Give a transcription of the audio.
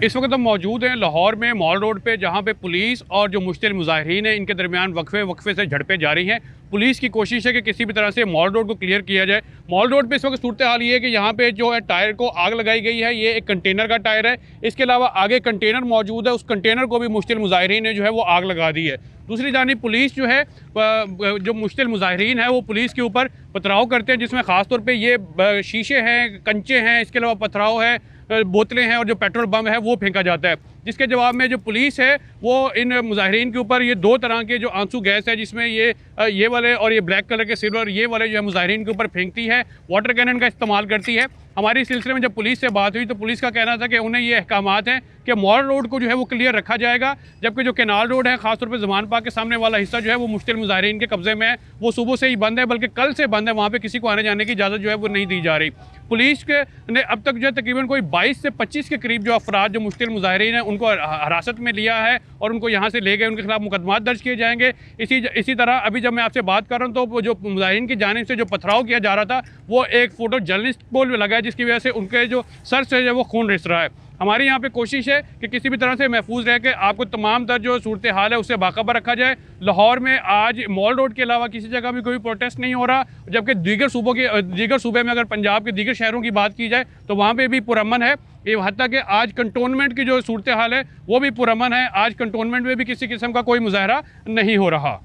इस वक्त हम मौजूद हैं लाहौर में मॉल रोड पे, जहाँ पे पुलिस और जो मुश्तिल मुजाहिरीन हैं इनके दरमियान वक्फे से झड़पें जारी हैं। पुलिस की कोशिश है कि किसी भी तरह से मॉल रोड को क्लियर किया जाए। मॉल रोड पे इस वक्त सूरत हाल ये है कि यहाँ पे जो है टायर को आग लगाई गई है। ये एक कंटेनर का टायर है, इसके अलावा आगे कंटेनर मौजूद है, उस कंटेनर को भी मुश्तिल मुजाहिरीन ने जो है वो आग लगा दी है। दूसरी जानिब पुलिस जो है जो मुश्तिल मुजाहिरीन है वो पुलिस के ऊपर पथराव करते हैं, जिसमें ख़ास तौर पे ये शीशे हैं, कंचे हैं, इसके अलावा पथराव है, बोतलें हैं और जो पेट्रोल बम है वो फेंका जाता है। जिसके जवाब में जो पुलिस है वो इन मुजाहिरीन के ऊपर ये दो तरह के जो आंसू गैस है, जिसमें ये वाले और ये ब्लैक कलर के सिल्वर ये वाले जो है मुजाहिरीन के ऊपर फेंकती है, वाटर कैनन का इस्तेमाल करती है। हमारी इस सिलसिले में जब पुलिस से बात हुई तो पुलिस का कहना था कि उन्हें ये अहकामात हैं कि मॉल रोड को जो है वो क्लियर रखा जाएगा, जबकि जो केनाल रोड है ख़ासतौर पर ज़मान पार्क के सामने वाला हिस्सा जो है वो मुश्तिल मुजाहिरीन के कब्ज़े में है। वो सुबह से ही बंद है, बल्कि कल से बंद है, वहाँ पर किसी को आने जाने की इजाज़त जो है वो नहीं दी जा रही। पुलिस ने अब तक जो है तकरीबन कोई 22 से 25 के करीब जो अफराद जो मुश्तिल मुजाहिरीन हैं उनको हिरासत में लिया है और उनको यहाँ से ले गए, उनके खिलाफ मुकदमा दर्ज किए जाएंगे। इसी तरह अभी जब मैं आपसे बात कर रहा हूँ तो जो मुजाहिरीन की जानिब से जो पथराव किया जा रहा था वो एक फ़ोटो जर्नलिस्ट पोल में लगा है, जिसकी वजह से उनके जो सर से जो वो खून रिस रहा है। हमारी यहाँ पे कोशिश है कि किसी भी तरह से महफूज रह के आपको तमाम तर जो सूरत हाल है उससे बाखबर रखा जाए। लाहौर में आज मॉल रोड के अलावा किसी जगह भी कोई प्रोटेस्ट नहीं हो रहा, जबकि दीगर सूबे में अगर पंजाब के दीगर शहरों की बात की जाए तो वहाँ पे भी पुरअमन है। ये हत्ता कि आज कंटोनमेंट की जो सूरत हाल है वो भी पुरअमन है। आज कंटोनमेंट में भी किसी किस्म का कोई मुजाहरा नहीं हो रहा।